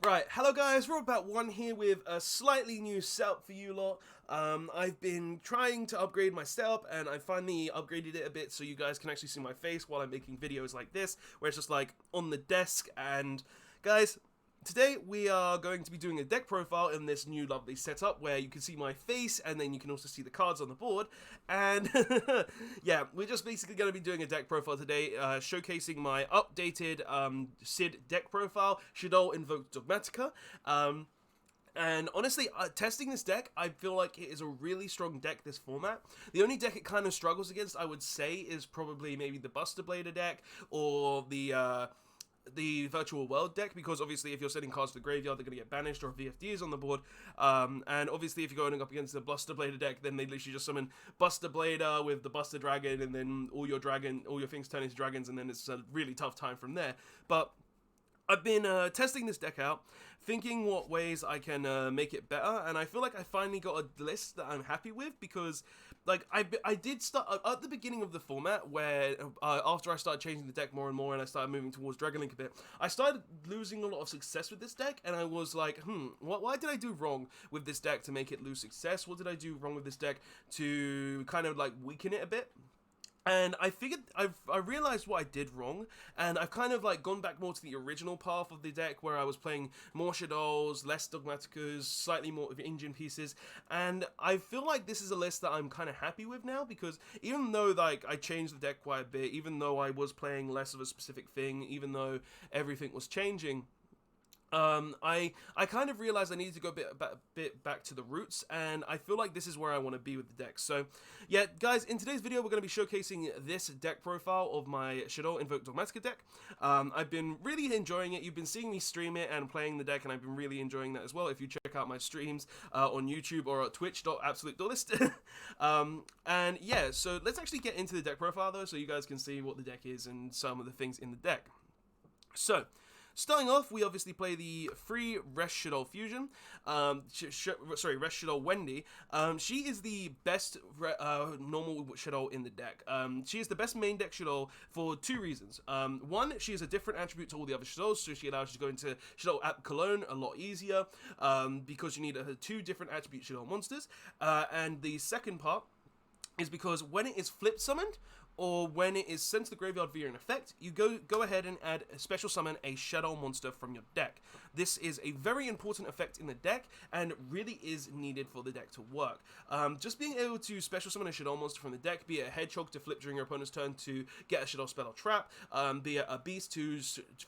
Right, hello guys, Robot1 here with a slightly new setup for you lot. I've been trying to upgrade my setup and I finally upgraded it a bit so you guys can actually see my face while I'm making videos like this, where it's just like on the desk. And guys, today we are going to be doing a deck profile in this new lovely setup where you can see my face and then you can also see the cards on the board. And yeah, we're just basically going to be doing a deck profile today, showcasing my updated S.I.D deck profile, Shaddoll Invoked Dogmatika. And honestly, testing this deck, I feel like it is a really strong deck, this format. The only deck it kind of struggles against, I would say, is probably maybe the Buster Blader deck or the Virtual World deck, because obviously if you're sending cards to the graveyard, they're going to get banished, or if VFD is on the board. And obviously if you're going up against the Buster Blader deck, then they literally just summon Buster Blader with the Buster Dragon, and then all your things turn into dragons, and then it's a really tough time from there. But I've been testing this deck out, thinking what ways I can make it better, and I feel like I finally got a list that I'm happy with, because like I did start at the beginning of the format where after I started changing the deck more and more and I started moving towards Dragon Link a bit, I started losing a lot of success with this deck, and I was like, why did I do wrong with this deck to make it lose success? What did I do wrong with this deck to kind of like weaken it a bit? And I figured, I realized what I did wrong, and I've kind of like gone back more to the original path of the deck where I was playing more Shadolls, less Dogmatikas, slightly more of engine pieces, and I feel like this is a list that I'm kind of happy with now, because even though like I changed the deck quite a bit, even though I was playing less of a specific thing, even though everything was changing, I kind of realized I needed to go a bit back to the roots, and I feel like this is where I want to be with the deck. So yeah, guys, in today's video we're going to be showcasing this deck profile of my Shaddoll Invoked Dogmatika deck. I've been really enjoying it. You've been seeing me stream it and playing the deck, and I've been really enjoying that as well. If you check out my streams on YouTube or at twitch.absolute.list. And yeah, so let's actually get into the deck profile though, so you guys can see what the deck is and some of the things in the deck. So starting off, we obviously play the free Ldl Fusion. Res Shaddoll Wendy. She is the best normal Shaddoll in the deck. She is the best main deck Shaddoll for two reasons. One, she has a different attribute to all the other Shadolls, so she allows you to go into Shaddoll at Cologne a lot easier, because you need two different attribute Shaddoll monsters. And the second part is because when it is flip summoned, or when it is sent to the graveyard via an effect, you go ahead and add a special summon a Shaddoll monster from your deck. This is a very important effect in the deck, and really is needed for the deck to work. Just being able to special summon a Shaddoll monster from the deck, be it a Hedgehog to flip during your opponent's turn to get a Shaddoll spell or trap, be it a Beast to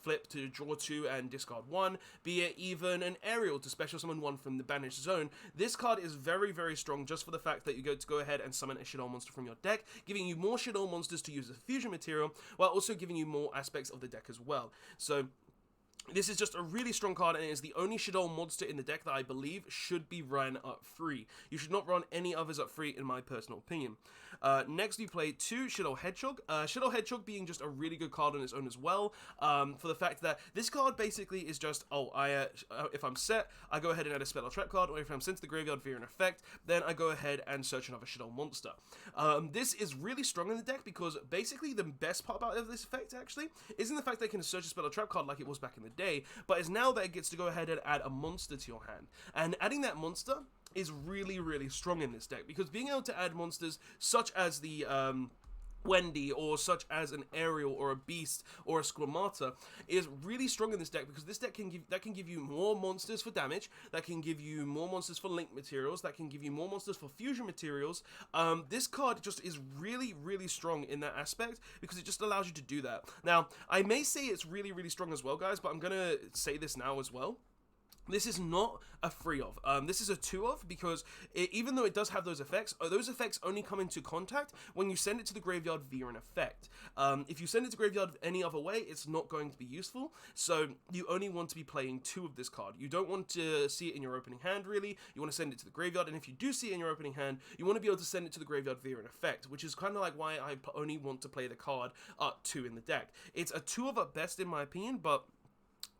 flip to draw 2 and discard 1, be it even an Aerial to special summon 1 from the banished zone. This card is very, very strong just for the fact that you go ahead and summon a Shaddoll monster from your deck, giving you more Shaddoll monsters to use as a fusion material, while also giving you more aspects of the deck as well. So this is just a really strong card, and it is the only Shaddoll monster in the deck that I believe should be run up free. You should not run any others up free, in my personal opinion. Next, we play 2 Shiloh Hedgehog. Shiloh Hedgehog being just a really good card on its own as well, for the fact that this card basically is just, if I'm set, I go ahead and add a spell or trap card, or if I'm sent to the graveyard via an effect, then I go ahead and search another Shaddoll monster. This is really strong in the deck, because basically the best part about this effect, actually, isn't the fact that it can search a spell or trap card like it was back in the day, but is now that it gets to go ahead and add a monster to your hand. And adding that monster is really, really strong in this deck, because being able to add monsters such as the Wendy, or such as an Aerial or a Beast or a Squamata, is really strong in this deck, because this deck can give you more monsters for damage, that can give you more monsters for link materials, that can give you more monsters for fusion materials. This card just is really, really strong in that aspect, because it just allows you to do that. Now, I may say it's really, really strong as well, guys, but I'm gonna say this now as well. This is not a free of. This is a 2 of, because even though it does have those effects only come into contact when you send it to the graveyard via an effect. If you send it to graveyard any other way, it's not going to be useful, so you only want to be playing 2 of this card. You don't want to see it in your opening hand, really. You want to send it to the graveyard, and if you do see it in your opening hand, you want to be able to send it to the graveyard via an effect, which is kind of like why I only want to play the card at 2 in the deck. It's a 2 of at best, in my opinion, but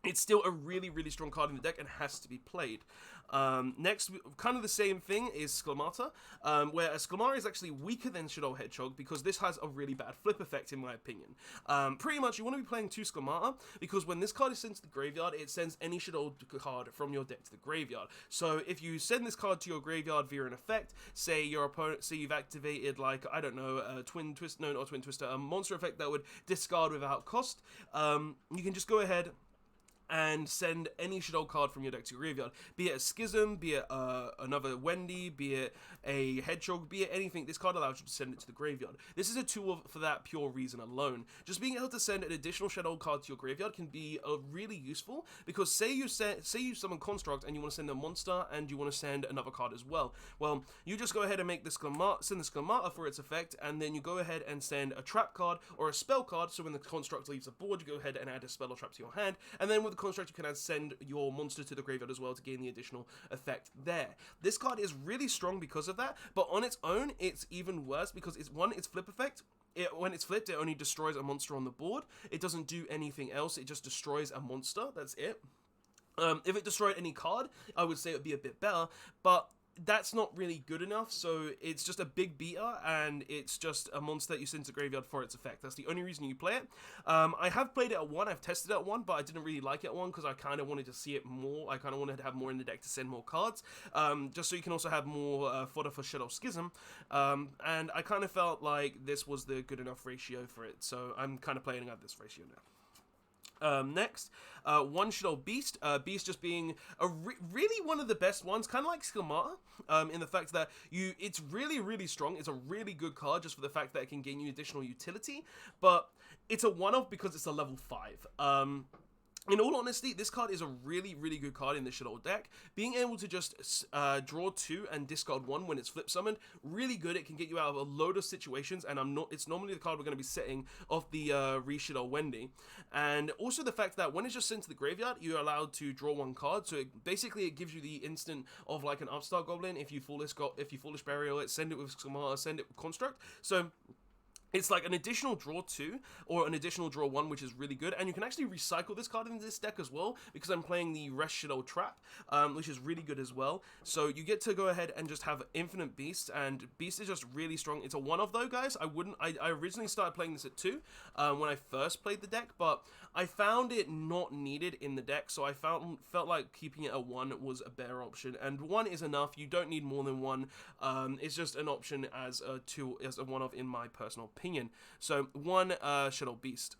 it's still a really, really strong card in the deck and has to be played. Next, kind of the same thing is Sklamata, where Sklamata is actually weaker than Shaddoll Hedgehog because this has a really bad flip effect in my opinion. Pretty much, you want to be playing 2 Sklamata because when this card is sent to the graveyard, it sends any Shaddoll card from your deck to the graveyard. So if you send this card to your graveyard via an effect, say your opponent, say you've activated like, I don't know, a Twin Twist, no, not a Twin Twister, a monster effect that would discard without cost, you can just go ahead and send any Shaddoll card from your deck to your graveyard. Be it a Schism, be it another Wendy, be it a Hedgehog, be it anything. This card allows you to send it to the graveyard. This is a tool for that pure reason alone. Just being able to send an additional Shaddoll card to your graveyard can be really useful, because say you summon Construct and you want to send a monster and you want to send another card as well. Well, you just go ahead and make the send the Sklamata for its effect, and then you go ahead and send a trap card or a spell card, so when the Construct leaves the board, you go ahead and add a spell or trap to your hand, and then with the Construct you can send your monster to the graveyard as well to gain the additional effect there. This card is really strong because of that, but on its own it's even worse because it's flip effect. When it's flipped, it only destroys a monster on the board. It doesn't do anything else, it just destroys a monster, that's it. If it destroyed any card, I would say it would be a bit better, but that's not really good enough, so it's just a big beater, and it's just a monster that you send to graveyard for its effect. That's the only reason you play it. I have played it at 1, I've tested it at 1, but I didn't really like it at 1 because I kind of wanted to see it more. I kind of wanted to have more in the deck to send more cards, just so you can also have more fodder for Shaddoll Schism, and I kind of felt like this was the good enough ratio for it, so I'm kind of playing at this ratio now. Next, one Shaddoll Beast. Beast just being really one of the best ones, kind of like Sklamata, in the fact that it's really strong. It's a really good card just for the fact that it can gain you additional utility, but it's a one-off because it's a level 5. In all honesty, this card is a really good card in the Shaddoll deck. Being able to just draw 2 and discard 1 when it's flip summoned, really good. It can get you out of a load of situations, and it's normally the card we're going to be setting off the Shaddoll Wendy. And also the fact that when it's just sent to the graveyard, you're allowed to draw 1 card. So it gives you the instant of like an Upstart Goblin. If you Foolish Burial it, send it with Sklamata, send it with Construct. So it's like an additional draw 2 or an additional draw 1, which is really good, and you can actually recycle this card into this deck as well, because I'm playing the Rest Shaddoll Trap, which is really good as well. So you get to go ahead and just have infinite Beast, and Beast is just really strong. It's a one-off though, guys. I originally started playing this at 2 when I first played the deck, but I found it not needed in the deck, so I felt like keeping it at 1 was a better option, and 1 is enough. You don't need more than 1. It's just an option as a one-off in my personal opinion. So 1 Shaddoll Beast.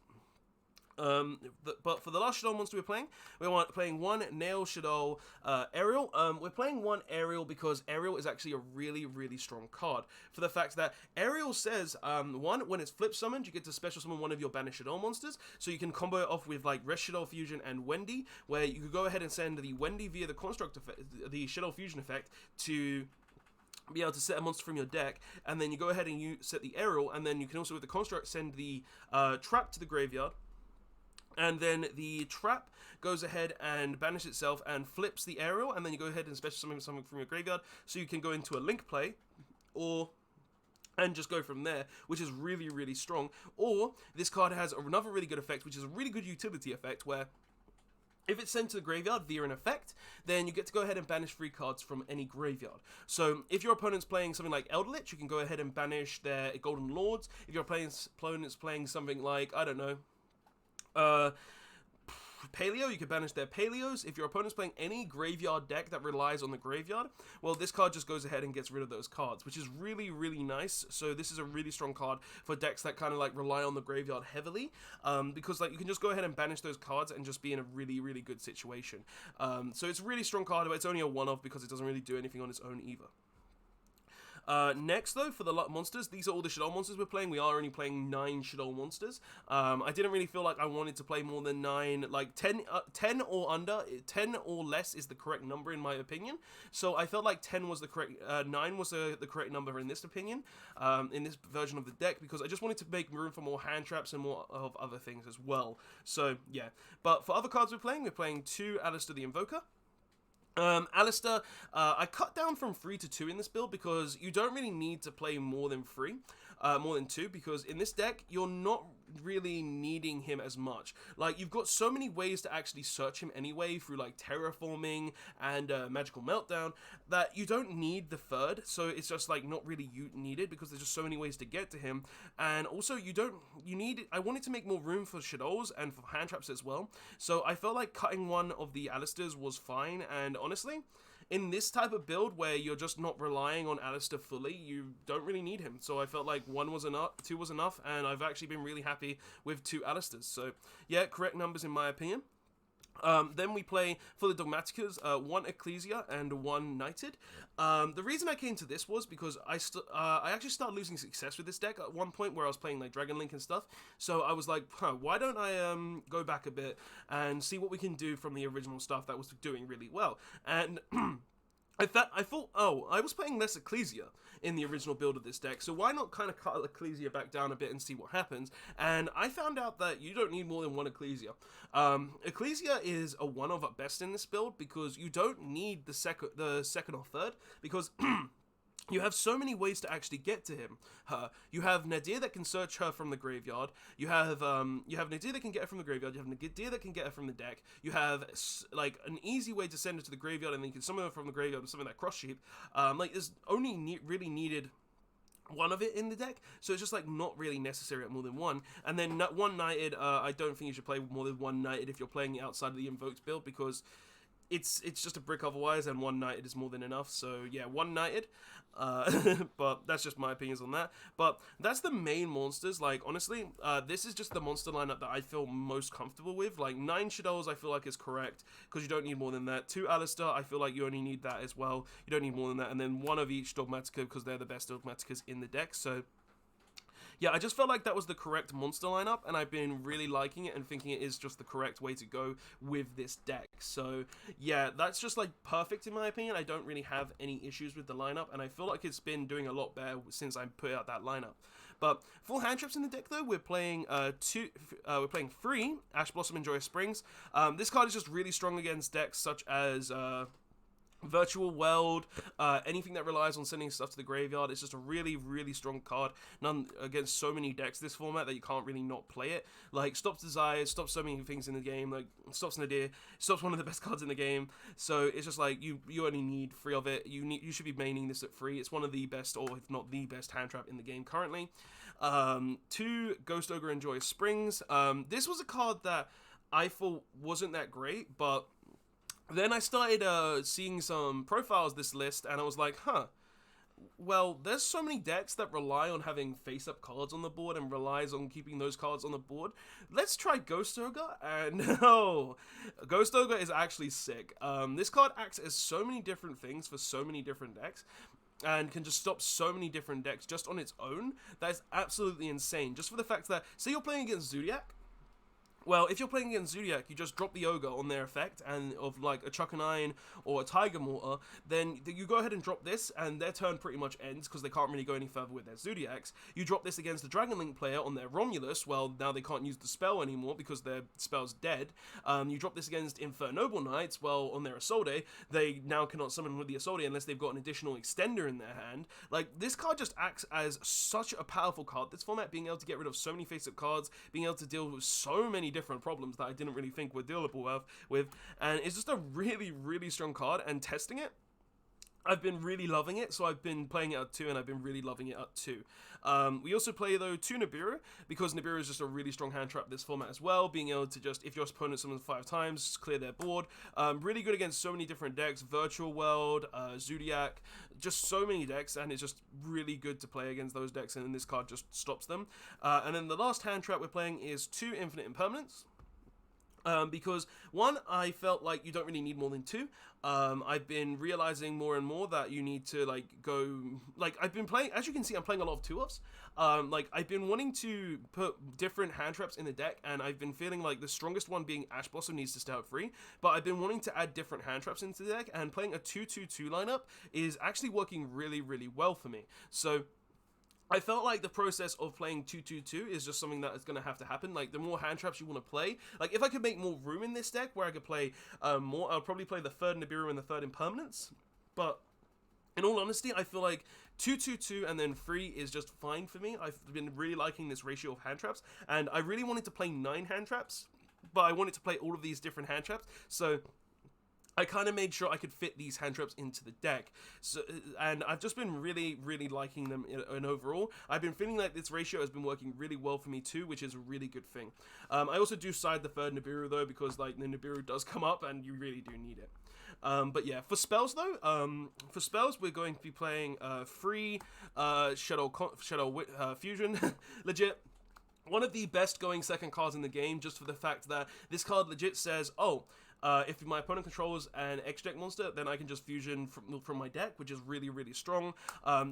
But for the last Shaddoll monster we're playing 1 Nail Shaddoll Aerial. We're playing 1 Aerial because Aerial is actually a really strong card, for the fact that Aerial says, 1, when it's flip summoned, you get to special summon one of your banished Shaddoll monsters, so you can combo it off with like Shaddoll Fusion and Wendy, where you could go ahead and send the Wendy via the Construct effect, the Shaddoll Fusion effect, to be able to set a monster from your deck, and then you go ahead and you set the Aerial, and then you can also with the Construct send the Trap to the graveyard, and then the Trap goes ahead and banishes itself and flips the Aerial, and then you go ahead and special summon something from your graveyard, so you can go into a link play, and just go from there, which is really strong. Or this card has another really good effect, which is a really good utility effect, where if it's sent to the graveyard via an effect, then you get to go ahead and banish 3 cards from any graveyard. So if your opponent's playing something like Ldl, you can go ahead and banish their Golden Lords. If your opponent's playing something like, I don't know, Paleo, you can banish their Paleos. If your opponent's playing any graveyard deck that relies on the graveyard, well, this card just goes ahead and gets rid of those cards, which is really nice. So this is a really strong card for decks that kind of like rely on the graveyard heavily, because like you can just go ahead and banish those cards and just be in a really good situation. So it's a really strong card, but it's only a one-off because it doesn't really do anything on its own either. Next, though, for the monsters, these are all the Shaddoll monsters we're playing. We are only playing 9 Shaddoll monsters. I didn't really feel like I wanted to play more than 9, like 10 or under. 10 or less is the correct number in my opinion. So I felt like 9 was the correct number in this opinion, in this version of the deck, because I just wanted to make room for more hand traps and more of other things as well. So yeah, but for other cards we're playing 2 Ldl the Invoker. Alistair, I cut down from 3 to 2 in this build because you don't really need to play more than 3. more than 2, because in this deck, you're not really needing him as much. Like, you've got so many ways to actually search him anyway through like terraforming and magical meltdown that you don't need the 3rd, so it's just like not really needed because there's just so many ways to get to him. And also I wanted to make more room for Shaddolls and for hand traps as well, so I felt like cutting one of the Alistairs was fine. And honestly, in this type of build where you're just not relying on Alistair fully, you don't really need him. So I felt like 1 was enough, 2 was enough, and I've actually been really happy with 2 Alistairs. So yeah, correct numbers in my opinion. Then we play, for the Dogmatikas, 1 Ecclesia and 1 Knighted. The reason I came to this was because I actually started losing success with this deck at one point where I was playing like Dragon Link and stuff. So I was like, why don't I go back a bit and see what we can do from the original stuff that was doing really well. And I thought, oh, I was playing less Ecclesia in the original build of this deck, so why not kind of cut Ecclesia back down a bit and see what happens? And I found out that you don't need more than 1 Ecclesia. Ecclesia is a 1 of at best in this build because you don't need the second or third, because you have so many ways to actually get to her. You have Nadir that can search her from the graveyard. You have Nadir that can get her from the graveyard. You have Nadir that can get her from the deck. You have like an easy way to send her to the graveyard, and then you can summon her from the graveyard with something like Cross Sheep. Like there's only really needed 1 of it in the deck, so it's just like not really necessary at more than 1. And then 1 Knighted, I don't think you should play more than 1 Knighted if you're playing outside of the Invoked build, because it's just a brick otherwise, and 1 Knighted is more than enough. So yeah, 1 Knighted, but that's just my opinions on that. But that's the main monsters. Like honestly, this is just the monster lineup that I feel most comfortable with. Like 9 Shadolls I feel like is correct, because you don't need more than that. 2 Alistair, I feel like you only need that as well. You don't need more than that. And then 1 of each Dogmatika, because they're the best Dogmatikas in the deck. So yeah, I just felt like that was the correct monster lineup, and I've been really liking it and thinking it is just the correct way to go with this deck. So yeah, that's just like perfect in my opinion. I don't really have any issues with the lineup, and I feel like it's been doing a lot better since I put out that lineup. But full hand traps in the deck though, we're playing 3 Ash Blossom and Joyous Springs. This card is just really strong against decks such as Virtual World, anything that relies on sending stuff to the graveyard. It's just a really, really strong card. None against so many decks this format that you can't really not play it. Like, stops Desires, stops so many things in the game, like, stops Nadir, stops one of the best cards in the game. So it's just like, you only need 3 of it. You should be maining this at 3. It's one of the best, or if not the best, hand trap in the game currently. 2 Ghost Ogre and Joyous Springs. This was a card that I thought wasn't that great, but then I started seeing some profiles this list, and I was like, well, there's so many decks that rely on having face-up cards on the board and relies on keeping those cards on the board. Let's try Ghost Ogre, and no, Ghost Ogre is actually sick. This card acts as so many different things for so many different decks, and can just stop so many different decks just on its own. That is absolutely insane. Just for the fact that, say you're playing against Zodiac, well, if you're playing against Zodiac, you just drop the Ogre on their effect, and of like a Chuck and Iron or a Tiger Mortar, then you go ahead and drop this, and their turn pretty much ends, because they can't really go any further with their Zodiacs. You drop this against the Dragon Link player on their Romulus, well, now they can't use the spell anymore, because their spell's dead. You drop this against Infernoble Knights, well, on their Isolde, they now cannot summon with the Isolde unless they've got an additional extender in their hand. Like, this card just acts as such a powerful card, this format, being able to get rid of so many face-up cards, being able to deal with so many different problems that I didn't really think were dealable with, and it's just a really, really strong card. And testing it, I've been really loving it, so I've been playing it at 2, and I've been really loving it at 2. We also play, though, 2 Nibiru, because Nibiru is just a really strong hand trap this format as well, being able to just, if your opponent summons 5 times, just clear their board. Really good against so many different decks, Virtual World, Zodiac, just so many decks, and it's just really good to play against those decks, and then this card just stops them. And then the last hand trap we're playing is 2 Infinite Impermanence. Because 1, I felt like you don't really need more than 2. I've been realizing more and more that you need to like go, like I've been playing, as you can see, I'm playing a lot of 2-offs. Like I've been wanting to put different hand traps in the deck, and I've been feeling like the strongest one being Ash Blossom needs to stay out free, but I've been wanting to add different hand traps into the deck, and playing a 2-2-2 lineup is actually working really, really well for me. So I felt like the process of playing 2-2-2 is just something that is going to have to happen. Like, the more hand traps you want to play, like, if I could make more room in this deck where I could play more, I'll probably play the 3rd Nibiru and the 3rd Impermanence. But In all honesty, I feel like 2-2-2 and then 3 is just fine for me. I've been really liking this ratio of hand traps, and I really wanted to play 9 hand traps, but I wanted to play all of these different hand traps, so I kind of made sure I could fit these hand traps into the deck. So, and I've just been really, really liking them in overall. I've been feeling like this ratio has been working really well for me too, which is a really good thing. I also do side the third Nibiru though, because like the Nibiru does come up and you really do need it. But yeah, for spells though, we're going to be playing free Shaddoll Fusion. Legit, one of the best going second cards in the game, just for the fact that this card legit says, oh, if my opponent controls an X-Deck monster, then I can just fusion from my deck, which is really, really strong.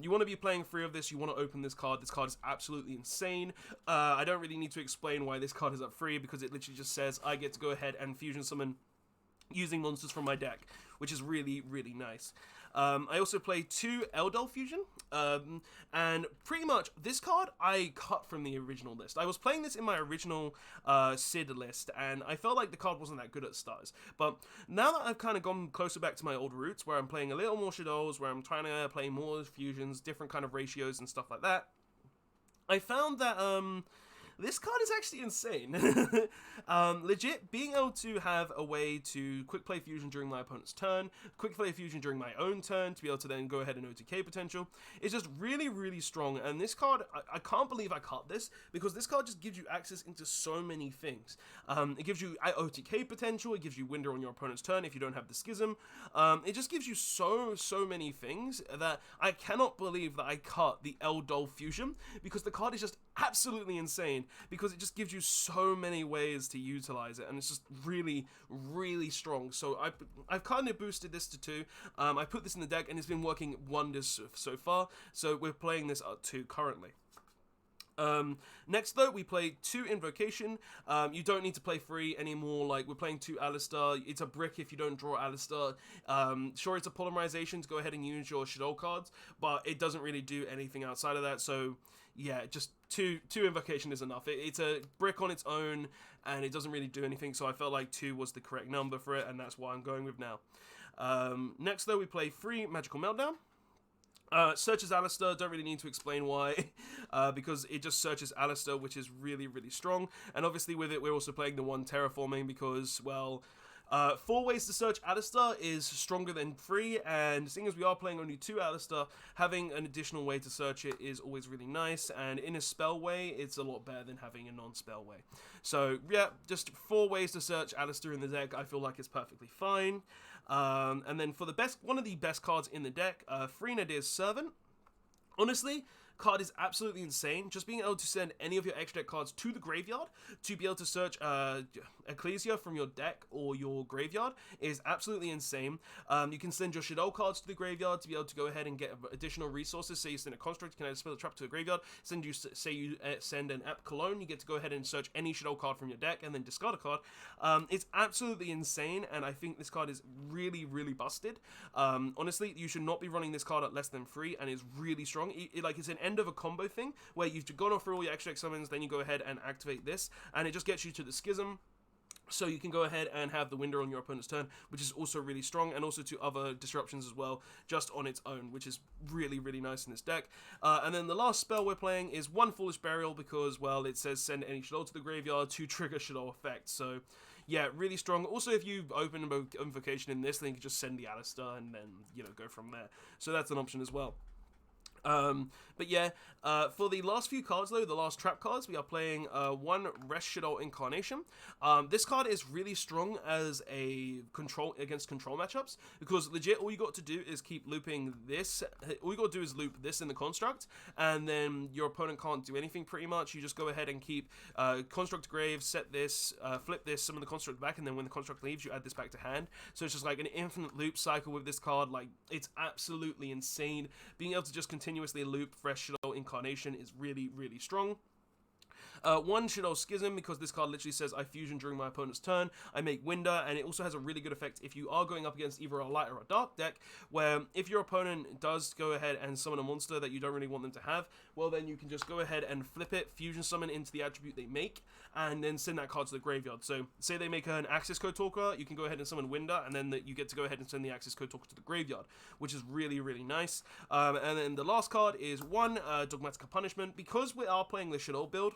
You want to be playing 3 of this, you want to open this card. This card is absolutely insane. I don't really need to explain why this card is at 3, because it literally just says I get to go ahead and fusion summon using monsters from my deck, which is really, really nice. I also play 2 Ldl Fusion, and pretty much this card I cut from the original list. I was playing this in my original S.I.D list, and I felt like the card wasn't that good at stars. But now that I've kind of gone closer back to my old roots, where I'm playing a little more Shaddolls, where I'm trying to play more fusions, different kind of ratios and stuff like that, I found that this card is actually insane. Legit, being able to have a way to quick play fusion during my opponent's turn, quick play fusion during my own turn, to be able to then go ahead and OTK potential, is just really, really strong. And this card, I can't believe I cut this, because this card just gives you access into so many things. It gives you OTK potential, it gives you Winder on your opponent's turn if you don't have the Schism. It just gives you so many things that I cannot believe that I cut the Ldl Fusion, because the card is just absolutely insane, because it just gives you so many ways to utilize it, and it's just really, really strong. So I've kind of boosted this to 2. I put this in the deck, and it's been working wonders so far. So we're playing this at 2 currently. Next though, we play 2 Invocation. You don't need to play 3 anymore. Like, we're playing 2 Alistar. It's a brick if you don't draw Alistar. Sure, it's a polymerization to go ahead and use your Shaddoll cards, but it doesn't really do anything outside of that. So yeah, just two Invocation is enough. It's a brick on its own, and it doesn't really do anything, so I felt like 2 was the correct number for it, and that's what I'm going with now. Next though, we play 3 Magical Meltdown. Searches Alistar, don't really need to explain why, because it just searches Alistar, which is really, really strong. And obviously with it, we're also playing the 1 Terraforming, because, well, 4 ways to search Alistar is stronger than 3, and seeing as we are playing only 2 Alistar, having an additional way to search it is always really nice, and in a spell way, it's a lot better than having a non-spell way. So yeah, just 4 ways to search Alistar in the deck, I feel like it's perfectly fine. And then for the one of the best cards in the deck, 3 Nadir's Servant. Honestly, card is absolutely insane. Just being able to send any of your extra deck cards to the graveyard to be able to search Ecclesia from your deck or your graveyard is absolutely insane. You can send your Shaddoll cards to the graveyard to be able to go ahead and get additional resources. Say you send a Construct, you can add a Spell Trap to the graveyard. Say you send an App Cologne, you get to go ahead and search any Shaddoll card from your deck and then discard a card. It's absolutely insane, and I think this card is really, really busted. Honestly, you should not be running this card at less than 3, and it's really strong. It's an end of a combo thing where you've gone off through all your extra summons, then you go ahead and activate this, and it just gets you to the Schism. So you can go ahead and have the Winder on your opponent's turn, which is also really strong, and also to other disruptions as well, just on its own, which is really, really nice in this deck. And then the last spell we're playing is 1 Foolish Burial, because, well, it says send any Shaddoll to the graveyard to trigger Shaddoll effect. So yeah, really strong. Also, if you open Invocation in this, then you can just send the Alistar and then, you know, go from there. So that's an option as well. But yeah, for the last few cards though, the last trap cards, we are playing 1 Resh Shaddoll Incarnation. This card is really strong as a against control matchups, because legit all you got to do is keep looping this. All you got to do is loop this in the construct, and then your opponent can't do anything pretty much. You just go ahead and keep construct grave, set this, flip this, summon the construct back, and then when the construct leaves, you add this back to hand. So it's just like an infinite loop cycle with this card. Like, it's absolutely insane. Being able to just continuously loop Fresh Shaddoll Incarnation is really, really strong. One Shaddoll Schism, because this card literally says I fusion during my opponent's turn, I make Winder, and it also has a really good effect if you are going up against either a light or a dark deck, where if your opponent does go ahead and summon a monster that you don't really want them to have, well then you can just go ahead and flip it, fusion summon into the attribute they make, and then send that card to the graveyard. So say they make an Access Code Talker, you can go ahead and summon Winder, and then you get to go ahead and send the Access Code Talker to the graveyard, which is really, really nice. And then the last card is one Dogmatika Punishment. Because we are playing the Shaddoll build,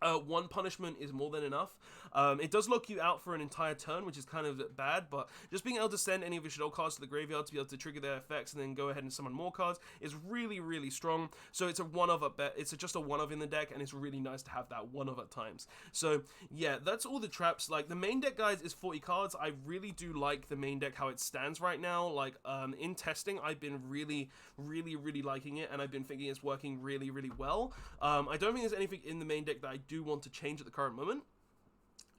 one punishment is more than enough. It does lock you out for an entire turn, which is kind of bad, but just being able to send any of your Shaddoll cards to the graveyard to be able to trigger their effects and then go ahead and summon more cards is really, really strong. So it's a one-of at bet. It's just a one-of in the deck, and it's really nice to have that one-of at times. So yeah, that's all the traps. Like, the main deck, guys, is 40 cards. I really do like the main deck how it stands right now. Like, in testing, I've been really, really, really liking it, and I've been thinking it's working really, really well. I don't think there's anything in the main deck that I do want to change at the current moment.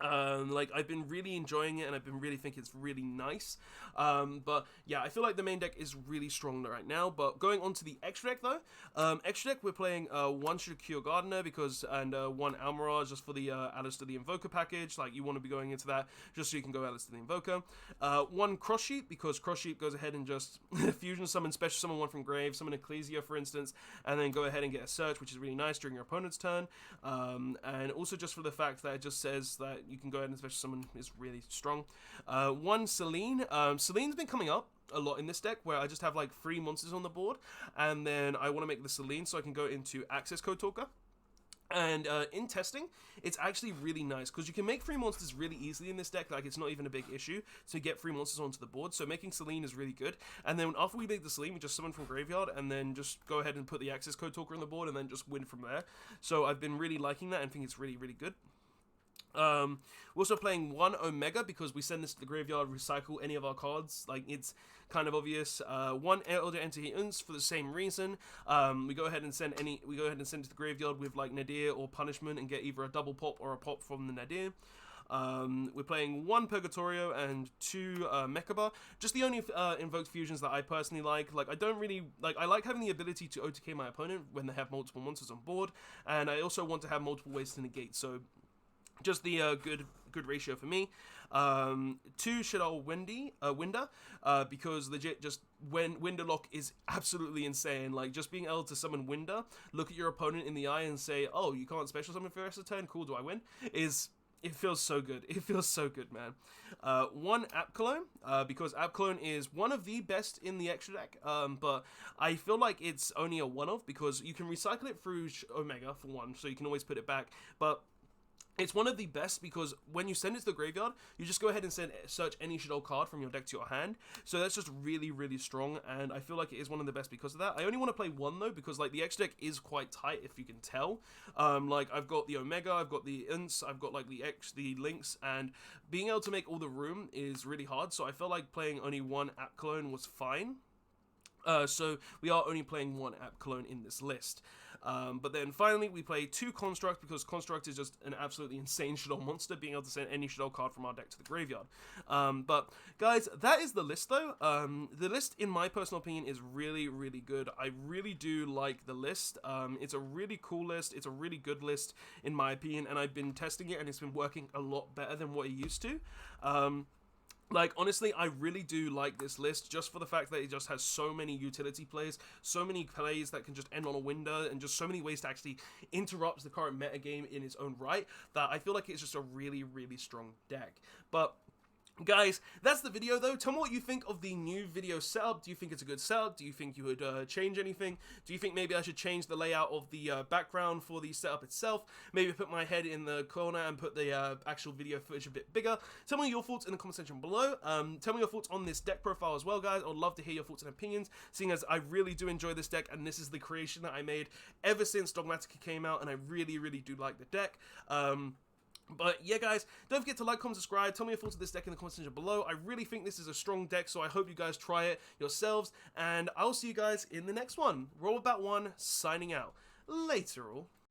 Like, I've been really enjoying it, and I've been really thinking it's really nice. But yeah, I feel like the main deck is really strong right now. But going on to the extra deck though, extra deck, we're playing one Shaddoll Gardener and one Almirage just for the Ldl the Invoker package. Like, you want to be going into that just so you can go Ldl the Invoker. One Cross Sheep, because Cross Sheep goes ahead and just fusion summon, special summon one from grave, summon Ecclesia for instance, and then go ahead and get a search, which is really nice during your opponent's turn. And also just for the fact that it just says that you can go ahead and special summon is really strong. One Selene. Selene's been coming up a lot in this deck, where I just have like 3 monsters on the board, and then I want to make the Selene so I can go into Access Code Talker. And in testing, it's actually really nice because you can make 3 monsters really easily in this deck. Like, it's not even a big issue to get 3 monsters onto the board. So making Selene is really good. And then after we make the Selene, we just summon from graveyard and then just go ahead and put the Access Code Talker on the board and then just win from there. So I've been really liking that and think it's really, really good. We're also playing one Omega because we send this to the graveyard, recycle any of our cards. Like, it's kind of obvious. One Elder Entity Unts for the same reason. We go ahead and send it to the graveyard with like Nadir or Punishment and get either a double pop or a pop from the Nadir. We're playing one Purgatorio and 2 Mechaba. Just the only invoked fusions that I personally like. Like, I don't really like. I like having the ability to OTK my opponent when they have multiple monsters on board, and I also want to have multiple ways to negate. So just the good ratio for me. 2 Shaddoll Winder, because legit just when Winder lock is absolutely insane. Like, just being able to summon Winder, look at your opponent in the eye and say, oh, you can't special summon for the rest of the turn, cool, do I win? It feels so good. It feels so good, man. One App Clone, because App Clone is one of the best in the extra deck, but I feel like it's only a one-off because you can recycle it through Omega for one, so you can always put it back, but it's one of the best because when you send it to the graveyard, you just go ahead and search any Shaddoll card from your deck to your hand. So that's just really, really strong, and I feel like it is one of the best because of that. I only want to play one though because like the extra deck is quite tight, if you can tell. Like, I've got the Omega, I've got the Ints, I've got like the Links, and being able to make all the room is really hard. So I felt like playing only one App Clone was fine. So we are only playing one App Clone in this list. But then finally we play 2 Construct because Construct is just an absolutely insane Shaddoll monster, being able to send any Shaddoll card from our deck to the graveyard. But guys, that is the list though. The list, in my personal opinion, is really, really good. I really do like the list. It's a really cool list. It's a really good list in my opinion, and I've been testing it and it's been working a lot better than what it used to. Like, honestly, I really do like this list just for the fact that it just has so many utility plays, so many plays that can just end on a window, and just so many ways to actually interrupt the current metagame in its own right, that I feel like it's just a really, really strong deck. But guys, that's the video though. Tell me what you think of the new video setup. Do you think it's a good setup? Do you think you would change anything? Do you think maybe I should change the layout of the background for the setup itself? Maybe put my head in the corner and put the actual video footage a bit bigger? Tell me your thoughts in the comment section below. Tell me your thoughts on this deck profile as well, guys. I'd love to hear your thoughts and opinions, seeing as I really do enjoy this deck, and this is the creation that I made ever since Dogmatika came out, and I really, really do like the deck. But yeah, guys, don't forget to like, comment, subscribe. Tell me your thoughts of this deck in the comment section below. I really think this is a strong deck, so I hope you guys try it yourselves. And I'll see you guys in the next one. Roll About One, signing out. Later all.